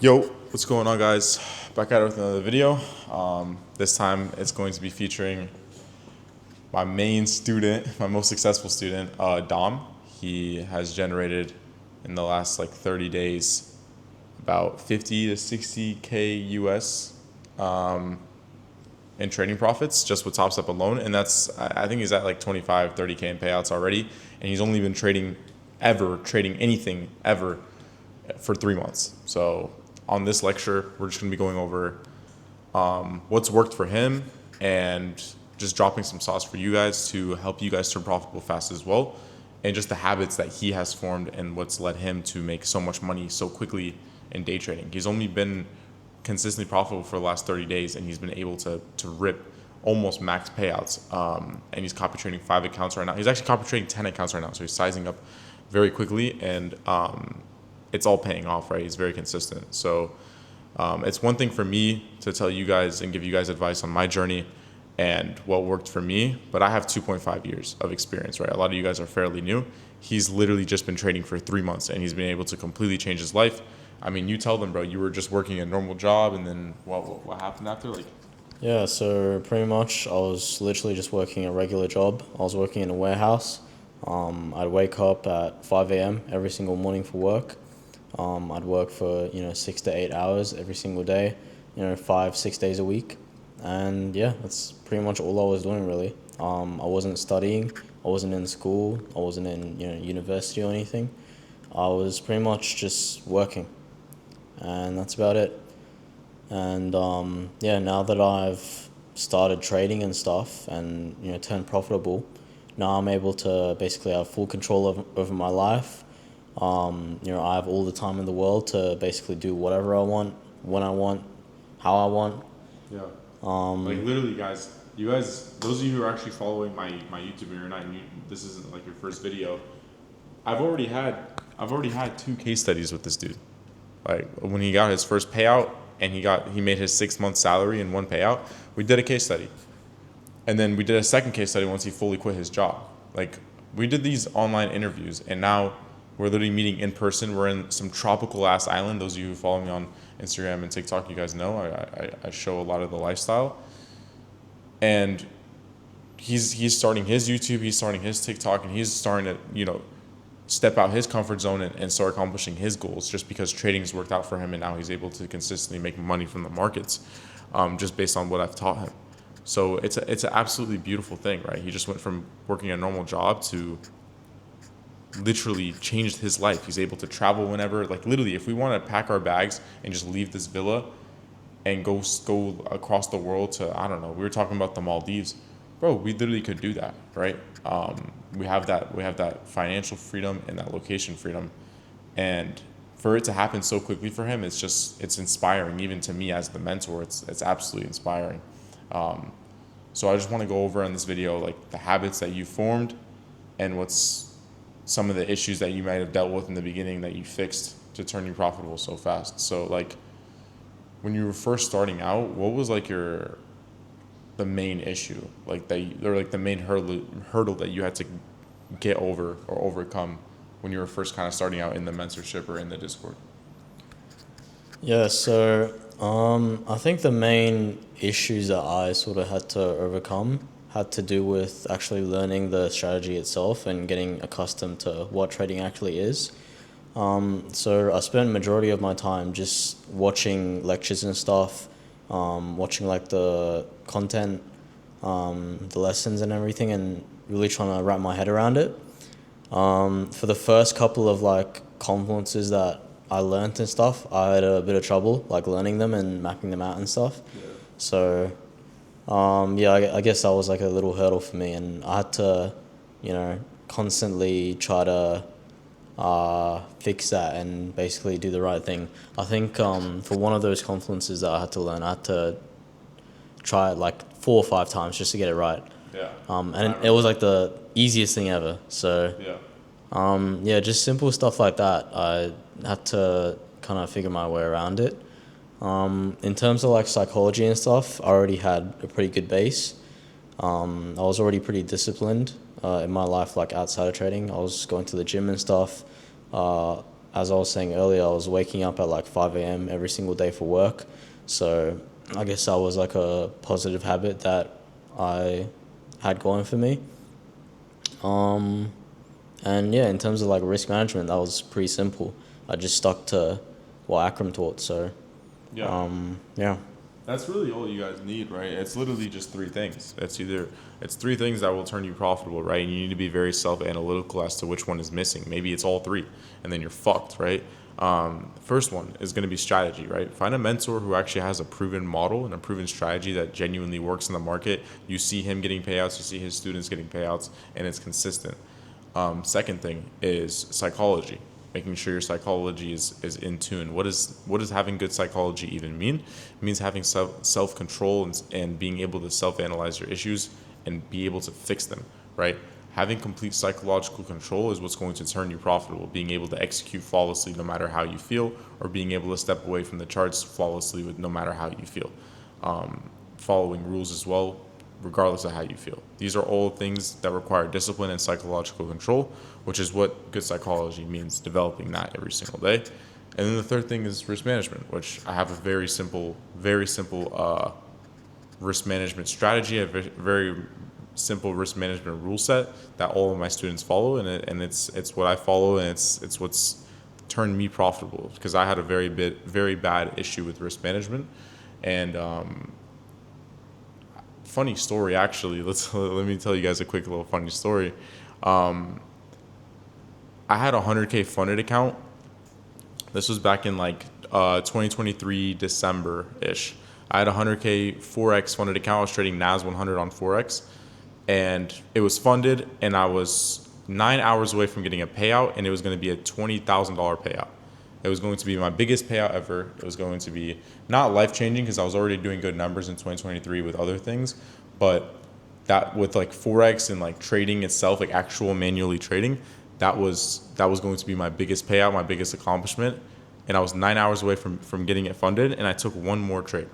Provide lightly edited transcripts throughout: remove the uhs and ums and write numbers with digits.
Yo, what's going on, guys? Back at it with another video. This time it's going to be featuring my main student, my most successful student, Dom. He has generated in the last like 30 days about 50 to 60K US in trading profits just with Top Step alone. And I think he's at like 25, 30K in payouts already. And he's only been trading anything ever for 3 months. So on this lecture, we're just going to be going over what's worked for him and just dropping some sauce for you guys to help you guys turn profitable fast as well. And just the habits that he has formed and what's led him to make so much money so quickly in day trading. He's only been consistently profitable for the last 30 days and he's been able to rip almost max payouts. And he's copy trading 5 accounts right now. He's actually copy trading 10 accounts right now. So he's sizing up very quickly and it's all paying off, right? He's very consistent. So it's one thing for me to tell you guys and give you guys advice on my journey and what worked for me, but I have 2.5 years of experience, right? A lot of you guys are fairly new. He's literally just been trading for 3 months and he's been able to completely change his life. I mean, you tell them, bro, you were just working a normal job and then what happened after? Like, Yeah, so pretty much I was literally just working a regular job. I was working in a warehouse. I'd wake up at 5 a.m. every single morning for work. I'd work for, 6 to 8 hours every single day, 5, 6 days a week. And yeah, that's pretty much all I was doing really. I wasn't studying, I wasn't in school, I wasn't in, university or anything. I was pretty much just working. And that's about it. And yeah, now that I've started trading and stuff and turned profitable, now I'm able to basically have full control over my life. I have all the time in the world to basically do whatever I want, when I want, how I want. yeah. Like literally, guys, you guys, those of you who are actually following my YouTube and you're not, this isn't like your first video. I've already had 2 case studies with this dude. Like when he got his first payout and he made his 6 month salary in one payout, we did a case study. And then we did a second case study once he fully quit his job. Like we did these online interviews and now we're literally meeting in person. We're in some tropical ass island. Those of you who follow me on Instagram and TikTok, you guys know I show a lot of the lifestyle. And he's starting his YouTube, he's starting his TikTok, and he's starting to, step out his comfort zone and start accomplishing his goals just because trading has worked out for him and now he's able to consistently make money from the markets just based on what I've taught him. So it's an absolutely beautiful thing, right? He just went from working a normal job to literally changed his life. He's able to travel whenever, like literally, if we want to pack our bags and just leave this villa and go across the world to, I don't know, we were talking about the Maldives, bro, we literally could do that, right? We have that financial freedom and that location freedom, and for it to happen so quickly for him, it's inspiring. Even to me as the mentor, it's absolutely inspiring. So I just want to go over in this video like the habits that you formed and what's some of the issues that you might have dealt with in the beginning that you fixed to turn you profitable so fast. So like when you were first starting out, what was like the main issue, like the main hurdle that you had to get over or overcome when you were first kind of starting out in the mentorship or in the Discord? Yeah, so I think the main issues that I sort of had to overcome had to do with actually learning the strategy itself and getting accustomed to what trading actually is. So I spent majority of my time just watching lectures and stuff, watching like the content, the lessons and everything, and really trying to wrap my head around it. For the first couple of like confluences that I learned and stuff, I had a bit of trouble like learning them and mapping them out and stuff. Yeah. So yeah, I guess that was like a little hurdle for me, and I had to, constantly try to fix that and basically do the right thing. I think for one of those confluences that I had to learn, I had to try it like 4 or 5 times just to get it right. Yeah. And it was like the easiest thing ever. So Yeah. yeah, just simple stuff like that. I had to kind of figure my way around it. In terms of like psychology and stuff, I already had a pretty good base. I was already pretty disciplined in my life, like outside of trading. I was going to the gym and stuff. as I was saying earlier, I was waking up at like 5 a.m. every single day for work. So I guess that was like a positive habit that I had going for me. And yeah, in terms of like risk management, that was pretty simple. I just stuck to what Akram taught. So Yeah. yeah. That's really all you guys need, right? It's literally just three things. It's three things that will turn you profitable, right? And you need to be very self-analytical as to which one is missing. Maybe it's all three, and then you're fucked, right? First one is going to be strategy, right? Find a mentor who actually has a proven model and a proven strategy that genuinely works in the market. You see him getting payouts, you see his students getting payouts, and it's consistent. Second thing is psychology, making sure your psychology is in tune. What does having good psychology even mean? It means having self control and being able to self analyze your issues and be able to fix them, right? Having complete psychological control is what's going to turn you profitable. Being able to execute flawlessly no matter how you feel, or being able to step away from the charts flawlessly with no matter how you feel. Following rules as well, regardless of how you feel. These are all things that require discipline and psychological control, which is what good psychology means, developing that every single day. And then the third thing is risk management, which I have a very simple risk management strategy, a very simple risk management rule set that all of my students follow, and it's what I follow, and it's what's turned me profitable, because I had a very bad issue with risk management. And funny story, actually. Let me tell you guys a quick little funny story. I had a 100K funded account. This was back in like 2023 December ish. I had a 100K Forex funded account. I was trading NAS 100 on Forex, and it was funded, and I was 9 hours away from getting a payout, and it was going to be a $20,000 payout. It was going to be my biggest payout ever. It was going to be not life changing, because I was already doing good numbers in 2023 with other things, but that with like Forex and like trading itself, like actual manually trading, that was going to be my biggest payout, my biggest accomplishment. And I was 9 hours away from getting it funded, and I took one more trade.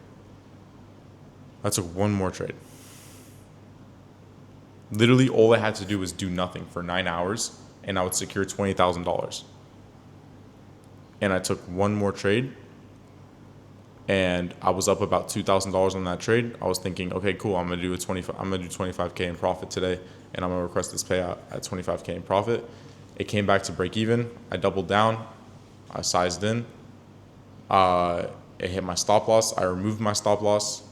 Literally all I had to do was do nothing for 9 hours, and I would secure $20,000. And I took one more trade, and I was up about $2,000 on that trade. I was thinking, okay, cool, I'm gonna do 25K in profit today, and I'm gonna request this payout at 25K in profit. It came back to break even. I doubled down. I sized in. It hit my stop loss. I removed my stop loss,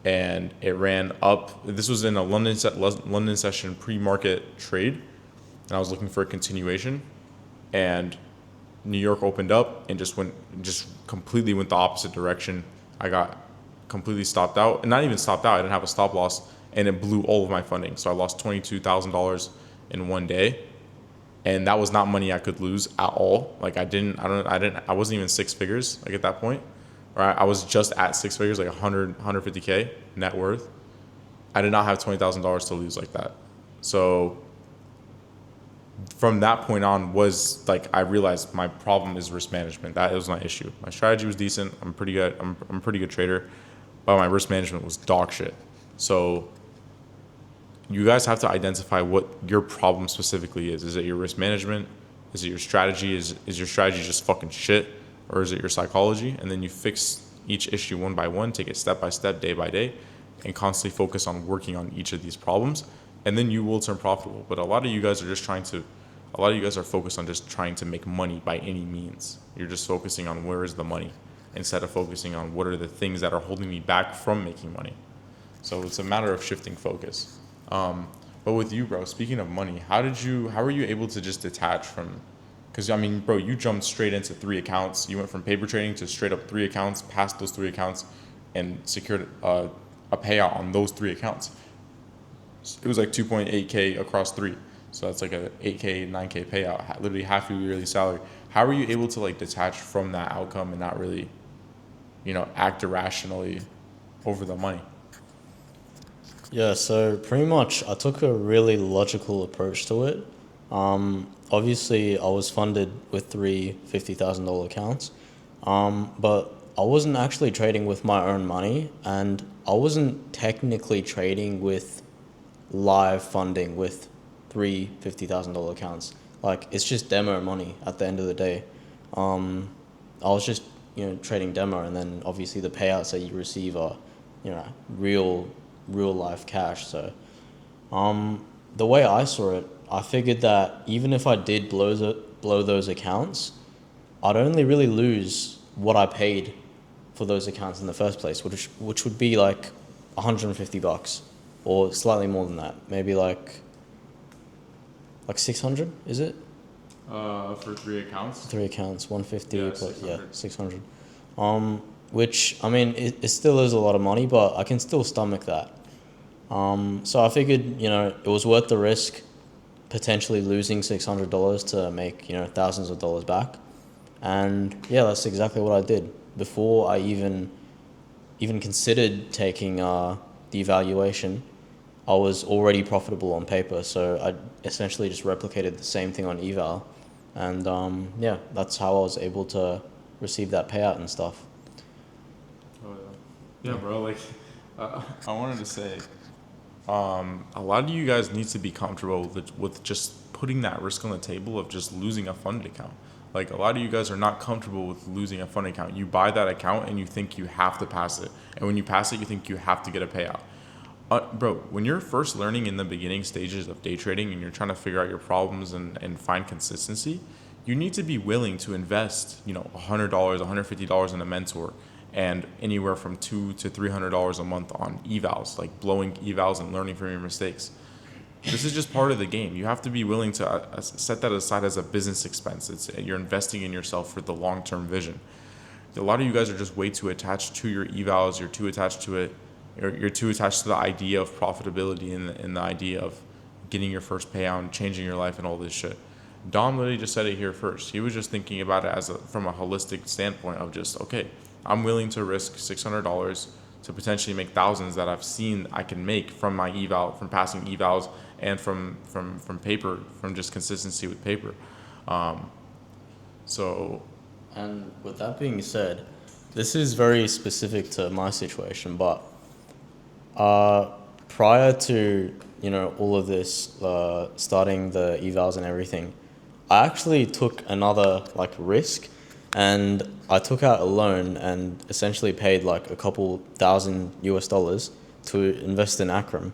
and it ran up. This was in a London session pre-market trade, and I was looking for a continuation, and New York opened up and just completely went the opposite direction. I got completely stopped out, and not even stopped out. I didn't have a stop loss, and it blew all of my funding. So I lost $22,000 in one day, and that was not money I could lose at all. Like I wasn't even six figures like at that point. Right, I was just at six figures, like 150K net worth. I did not have $20,000 to lose like that. So from that point on was like I realized my problem is risk management. That was my issue. My strategy was decent. I'm pretty good. I'm a pretty good trader, but my risk management was dog shit. So you guys have to identify what your problem specifically is. Is it your risk management? Is it your strategy? Is your strategy just fucking shit? Or is it your psychology? And then you fix each issue one by one, take it step by step, day by day, and constantly focus on working on each of these problems. And then you will turn profitable. But a lot of you guys are focused on just trying to make money by any means. You're just focusing on where is the money instead of focusing on what are the things that are holding me back from making money. So it's a matter of shifting focus. But with you, bro, speaking of money, how were you able to just detach from, because I mean, bro, you jumped straight into 3 accounts. You went from paper trading to straight up 3 accounts, passed those 3 accounts, and secured a payout on those 3 accounts. It was like 2.8K across 3. So that's like a 8K, 9K payout, literally half your yearly salary. How were you able to like detach from that outcome and not really, act irrationally over the money? Yeah, so pretty much I took a really logical approach to it. Obviously, I was funded with 3 $50,000 accounts, but I wasn't actually trading with my own money, and I wasn't technically trading with live funding with 3 $50,000 accounts. like it's just demo money at the end of the day. I was just trading demo, and then obviously the payouts that you receive are real life cash. So the way I saw it, I figured that even if I did blow those accounts, I'd only really lose what I paid for those accounts in the first place, which would be like $150 or slightly more than that, maybe like 600, is it? For 3 accounts. 3 accounts, 150 Yeah, plus 600. 600. Which I mean, it still is a lot of money, but I can still stomach that. So I figured it was worth the risk, potentially losing $600 to make thousands of dollars back, and yeah, that's exactly what I did before I even considered taking the evaluation. I was already profitable on paper, so I essentially just replicated the same thing on eval, and yeah, that's how I was able to receive that payout and stuff. Oh yeah, bro. Like, I wanted to say, a lot of you guys need to be comfortable with just putting that risk on the table of just losing a funded account. Like, a lot of you guys are not comfortable with losing a funded account. You buy that account and you think you have to pass it, and when you pass it, you think you have to get a payout. Bro, when you're first learning in the beginning stages of day trading and you're trying to figure out your problems and find consistency, you need to be willing to invest, $100, $150 in a mentor, and anywhere from $200 to $300 a month on evals, like blowing evals and learning from your mistakes. This is just part of the game. You have to be willing to set that aside as a business expense. You're investing in yourself for the long-term vision. A lot of you guys are just way too attached to your evals. You're too attached to it. You're too attached to the idea of profitability and the idea of getting your first payout and changing your life and all this shit. Dom literally just said it here first. He was just thinking about it from a holistic standpoint of just, okay, I'm willing to risk $600 to potentially make thousands that I've seen I can make from my eval, from passing evals, and from paper, from just consistency with paper. So, And with that being said, this is very specific to my situation, but prior to all of this, starting the evals and everything, I actually took another risk, and I took out a loan and essentially paid like a couple thousand US dollars to invest in Akram,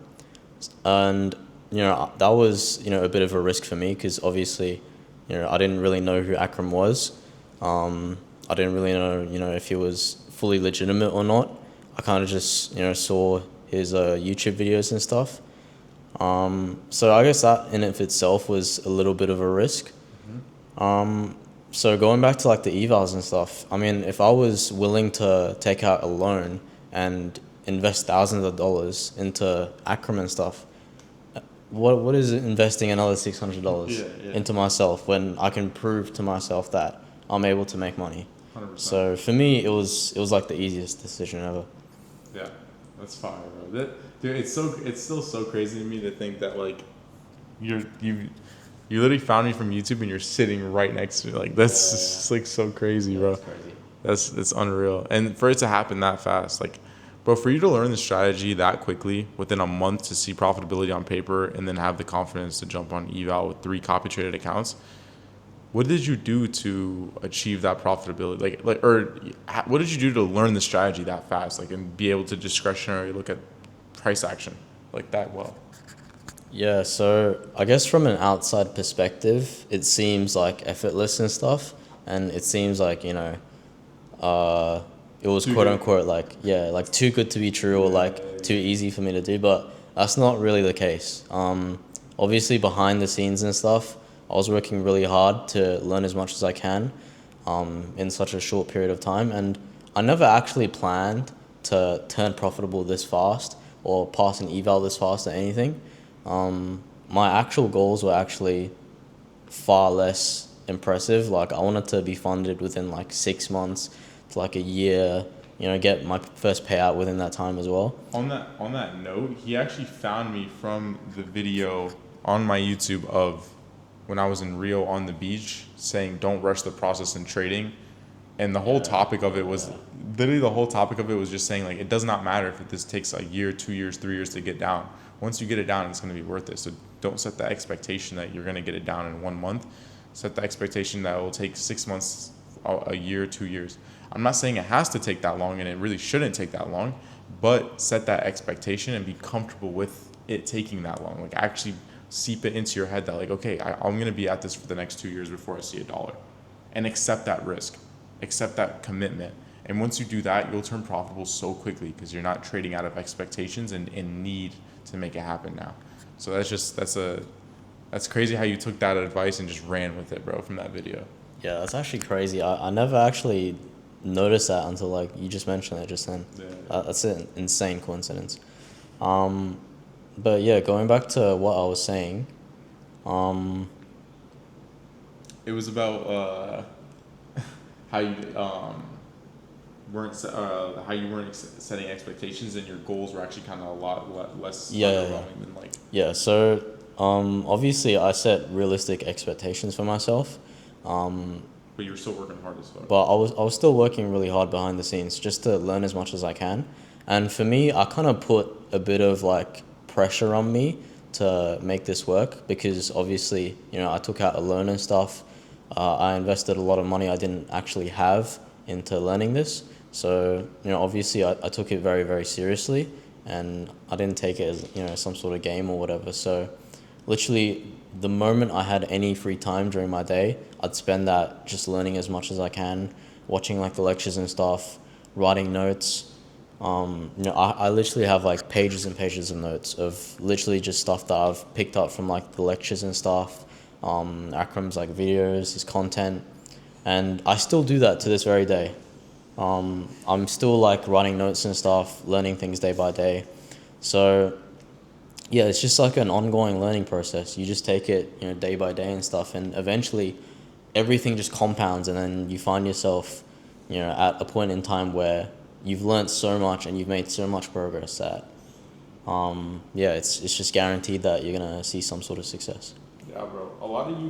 and that was a bit of a risk for me because obviously I didn't really know who Akram was. I didn't really know if he was fully legitimate or not. I kind of just saw his YouTube videos and stuff. So I guess that in of itself was a little bit of a risk. So going back to the evals and stuff, I mean, if I was willing to take out a loan and invest thousands of dollars into Akram and stuff, what is investing another $600 into myself when I can prove to myself that I'm able to make money? 100%. So for me, it was like the easiest decision ever. Yeah, that's fire, bro. Dude, it's still so crazy to me to think that you literally found me from YouTube and you're sitting right next to me. That's just so crazy, bro. That's crazy. It's unreal. And for it to happen that fast, bro, for you to learn the strategy that quickly within a month to see profitability on paper and then have the confidence to jump on eval with 3 copy traded accounts, what did you do to achieve that profitability? What did you do to learn the strategy that fast, and be able to discretionary look at price action that well? Yeah, so I guess from an outside perspective, it seems effortless and stuff, and it seems it was quote unquote too good to be true or too easy for me to do, but that's not really the case. Obviously behind the scenes and stuff, I was working really hard to learn as much as I can in such a short period of time, and I never actually planned to turn profitable this fast or pass an eval this fast or anything. My actual goals were actually far less impressive. I wanted to be funded within 6 months to a year, get my first payout within that time as well. On that note, he actually found me from the video on my YouTube of when I was in Rio on the beach saying don't rush the process in trading. And the whole topic of it was just saying it does not matter if this takes a year, 2 years, 3 years to get down. Once you get it down, it's going to be worth it. So don't set the expectation that you're going to get it down in 1 month. Set the expectation that it will take 6 months, a year, 2 years. I'm not saying it has to take that long, and it really shouldn't take that long, but set that expectation and be comfortable with it taking that long. Like, actually seep it into your head that, like, okay, I'm going to be at this for the next 2 years before I see $1, and accept that risk, accept that commitment. And once you do that, you'll turn profitable so quickly because you're not trading out of expectations and need to make it happen now. So that's crazy how you took that advice and just ran with it, bro, from that video. Yeah, that's actually crazy. I never actually noticed that until like you just mentioned it just then. Yeah. That's an insane coincidence. But yeah, going back to what I was saying, It was about how you how you weren't setting expectations, and your goals were actually kind of a lot less underwhelming than like. Yeah, so obviously I set realistic expectations for myself. But you were still working hard as well. But I was still working really hard behind the scenes just to learn as much as I can. And for me, I kind of put a bit of like pressure on me to make this work because obviously, you know, I took out a loan and stuff. I invested a lot of money I didn't actually have into learning this. So, you know, obviously I took it very, very seriously, and I didn't take it as, you know, some sort of game or whatever. So literally the moment I had any free time during my day, I'd spend that just learning as much as I can, watching like the lectures and stuff, writing notes. You know, I literally have like pages and pages of notes of literally just stuff that I've picked up from like the lectures and stuff, Akram's like videos, his content, and I still do that to this very day. I'm still like writing notes and stuff, learning things day by day. So yeah, it's just like an ongoing learning process. You just take it, you know, day by day and stuff, and eventually everything just compounds, and then you find yourself, you know, at a point in time where you've learned so much and you've made so much progress that yeah, it's just guaranteed that you're gonna see some sort of success. Yeah, bro. A lot of you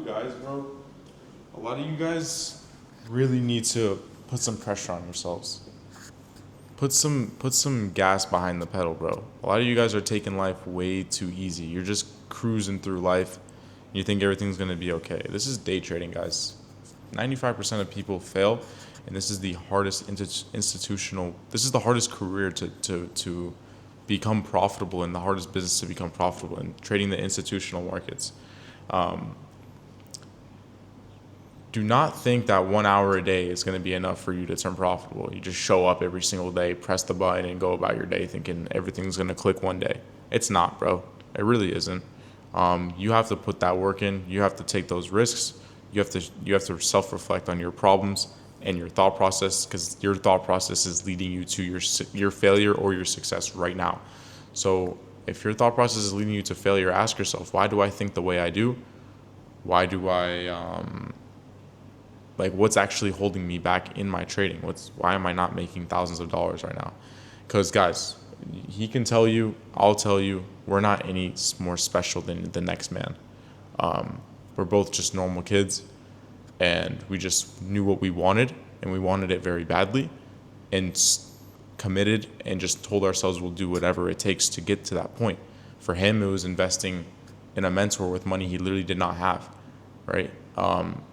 guys really need to put some pressure on yourselves. Put some gas behind the pedal, bro. A lot of you guys are taking life way too easy. You're just cruising through life. You think everything's gonna be okay. This is day trading, guys. 95% of people fail, and this is the hardest This is the hardest career to become profitable, and the hardest business to become profitable in trading the institutional markets. Do not think that 1 hour a day is going to be enough for you to turn profitable. You just show up every single day, press the button, and go about your day thinking everything's going to click one day. It's not, bro. It really isn't. You have to put that work in. You have to take those risks. You have to self-reflect on your problems and your thought process, because your thought process is leading you to your failure or your success right now. So if your thought process is leading you to failure, ask yourself, why do I think the way I do? Why do I what's actually holding me back in my trading? Why am I not making thousands of dollars right now? Because guys, he can tell you, I'll tell you, we're not any more special than the next man. We're both just normal kids, and we just knew what we wanted, and we wanted it very badly, and committed, and just told ourselves we'll do whatever it takes to get to that point. For him, it was investing in a mentor with money he literally did not have, right?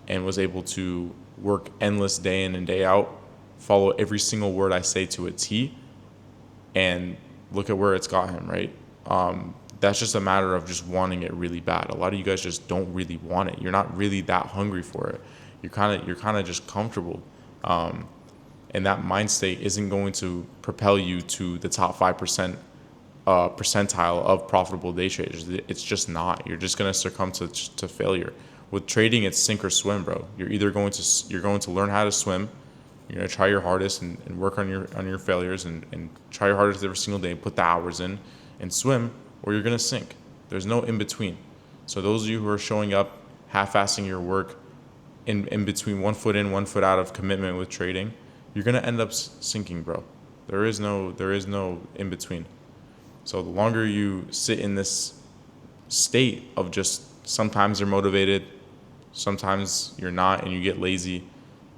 And was able to work endless day in and day out, follow every single word I say to a T, and look at where it's got him, right? That's just a matter of just wanting it really bad. A lot of you guys just don't really want it. You're not really that hungry for it. You're kind of just comfortable. And that mind state isn't going to propel you to the top 5% percentile of profitable day traders. It's just not. You're just going to succumb to failure. With trading, it's sink or swim, bro. You're going to learn how to swim. You're going to try your hardest and work on your failures and try your hardest every single day and put the hours in and swim, or you're going to sink. There's no in between. So those of you who are showing up, half-assing your work in between 1 foot in, 1 foot out of commitment with trading, you're going to end up sinking, bro. There is no in between. So the longer you sit in this state of just sometimes you're motivated, sometimes you're not, and you get lazy.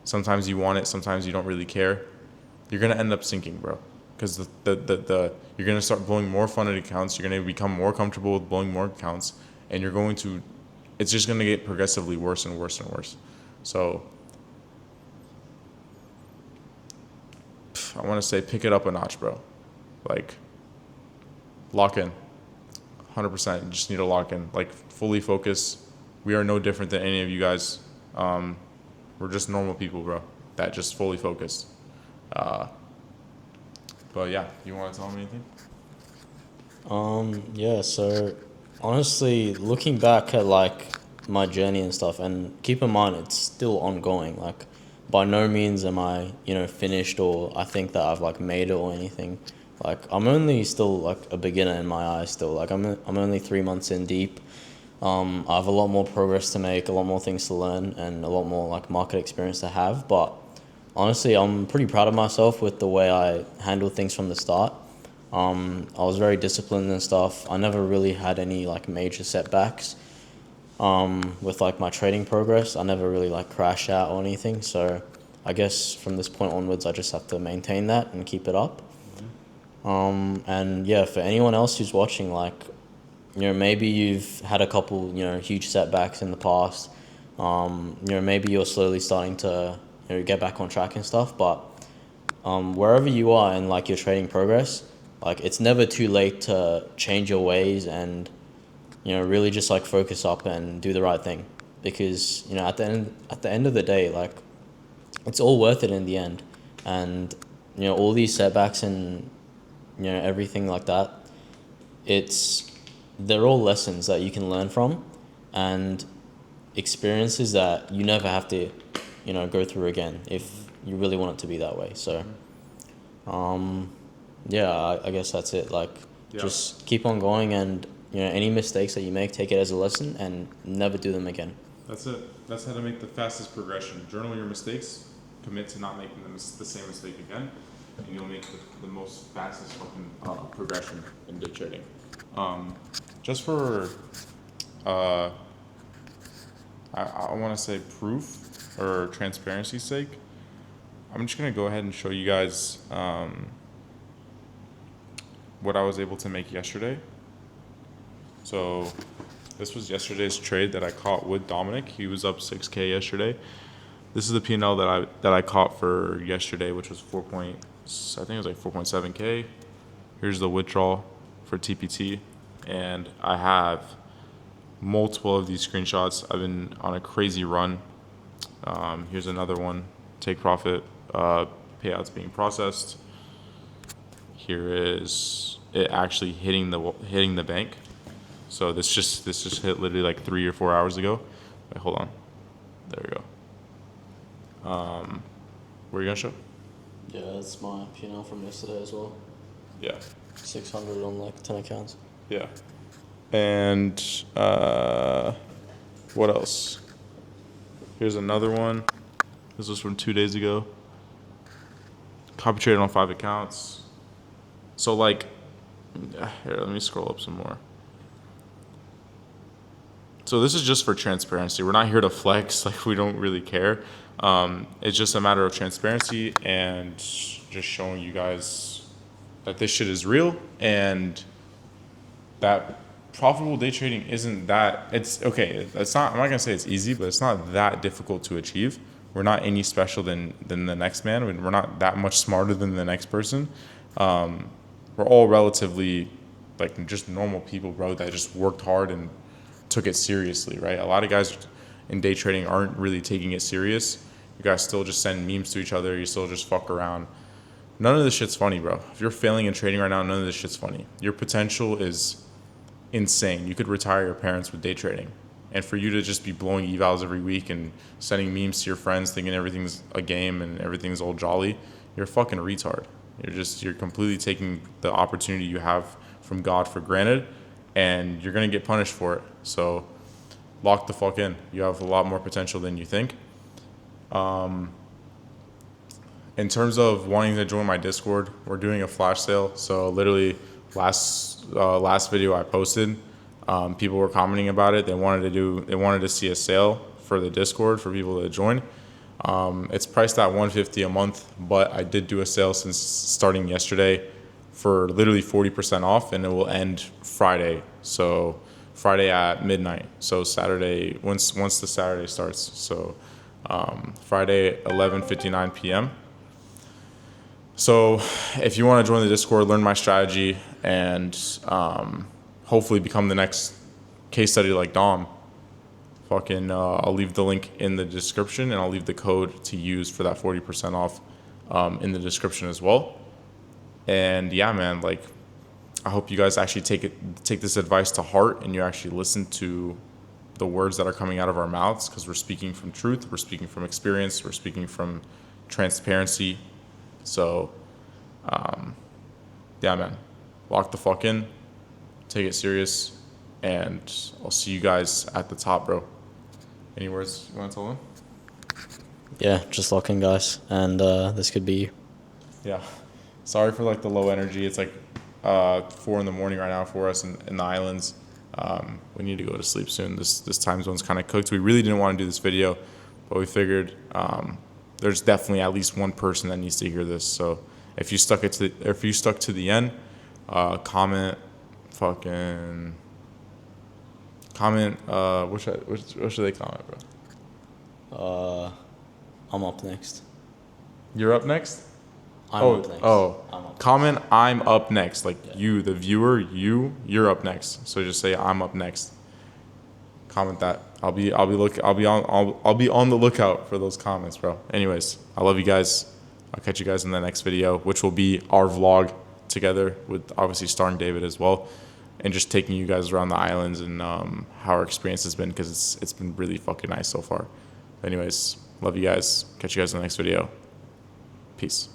Sometimes you want it, sometimes you don't really care. You're gonna end up sinking, bro. Because you're gonna start blowing more funded accounts. You're gonna become more comfortable with blowing more accounts, and it's just going to get progressively worse and worse and worse. So I want to say pick it up a notch, bro. Like, lock in. 100%. You just need to lock in. Like, fully focus. We are no different than any of you guys. We're just normal people, bro, that just fully focused. But yeah, you want to tell me anything? Yeah, so honestly, looking back at like my journey and stuff, and keep in mind it's still ongoing. Like, by no means am I, finished, or I think that I've like made it or anything. Like, I'm only still like a beginner in my eyes still. Like, I'm only 3 months in deep. I have a lot more progress to make, a lot more things to learn, and a lot more like market experience to have. But honestly, I'm pretty proud of myself with the way I handled things from the start. I was very disciplined and stuff. I never really had any like major setbacks with like my trading progress. I never really like crashed out or anything. So I guess from this point onwards, I just have to maintain that and keep it up. And yeah, for anyone else who's watching, like, maybe you've had a couple, huge setbacks in the past. Maybe you're slowly starting to, get back on track and stuff. But wherever you are in like your trading progress, like, it's never too late to change your ways and, really just like focus up and do the right thing. Because, at the end of the day, like, it's all worth it in the end. And, all these setbacks and, everything like that, they're all lessons that you can learn from, and experiences that you never have to, go through again if you really want it to be that way. So, yeah, I guess that's it. Like, just keep on going, and, any mistakes that you make, take it as a lesson and never do them again. That's it. That's how to make the fastest progression. Journal your mistakes, commit to not making the same mistake again, and you'll make the most fastest fucking progression in day trading. Just for, I want to say proof or transparency's sake, I'm just going to go ahead and show you guys what I was able to make yesterday. So this was yesterday's trade that I caught with Dominic. He was up 6K yesterday. This is the P&L that I caught for yesterday, which was I think it was like 4.7K. Here's the withdrawal for TPT. And I have multiple of these screenshots. I've been on a crazy run. Here's another one. Take profit, payouts being processed. Here is it actually hitting the bank. So this just hit literally like 3 or 4 hours ago. Wait, hold on. There we go. Were you gonna show? Yeah, that's my P&L from yesterday as well. Yeah. 600 on like 10 accounts. Yeah. And what else? Here's another one. This was from 2 days ago. Copy traded on 5 accounts. So like, here, let me scroll up some more. So this is just for transparency. We're not here to flex. Like, we don't really care. It's just a matter of transparency and just showing you guys that this shit is real, and that profitable day trading isn't that, it's okay. I'm not gonna say it's easy, but it's not that difficult to achieve. We're not any special than the next man. We're not that much smarter than the next person. We're all relatively like just normal people, bro, that just worked hard and took it seriously, right? A lot of guys in day trading aren't really taking it serious. You guys still just send memes to each other. You still just fuck around. None of this shit's funny, bro. If you're failing in trading right now, none of this shit's funny. Your potential is insane. You could retire your parents with day trading. And for you to just be blowing evals every week and sending memes to your friends thinking everything's a game and everything's all jolly, you're a fucking retard. You're completely taking the opportunity you have from God for granted, and you're gonna get punished for it. So lock the fuck in. You have a lot more potential than you think. In terms of wanting to join my Discord, we're doing a flash sale. So literally last video I posted, people were commenting about it. They wanted to see a sale for the Discord for people to join. It's priced at $150 a month, but I did do a sale since starting yesterday for literally 40% off, and it will end Friday. So Friday at midnight. So Saturday, once the Saturday starts. So Friday 11:59 p.m. So if you want to join the Discord, learn my strategy, and hopefully become the next case study like Dom, I'll leave the link in the description, and I'll leave the code to use for that 40% off in the description as well. And yeah, man, like, I hope you guys actually take this advice to heart, and you actually listen to the words that are coming out of our mouths, because we're speaking from truth, we're speaking from experience, we're speaking from transparency. So, yeah, man, lock the fuck in, take it serious, and I'll see you guys at the top, bro. Any words you want to tell them? Yeah, just lock in, guys, and this could be you. Yeah. Sorry for like the low energy. It's like 4 in the morning right now for us in the islands. We need to go to sleep soon. This time zone's kind of cooked. We really didn't want to do this video, but we figured there's definitely at least one person that needs to hear this. So if you stuck to the end, comment. What should they comment, bro? I'm up next. You're up next? I'm up next. I'm up Comment I'm up next. Like, you, the viewer, you're up next. So just say I'm up next. Comment that. I'll be on the lookout for those comments, bro. Anyways, I love you guys. I'll catch you guys in the next video, which will be our vlog together with obviously starring David as well, and just taking you guys around the islands and how our experience has been, because it's been really fucking nice so far. Anyways, love you guys. Catch you guys in the next video. Peace.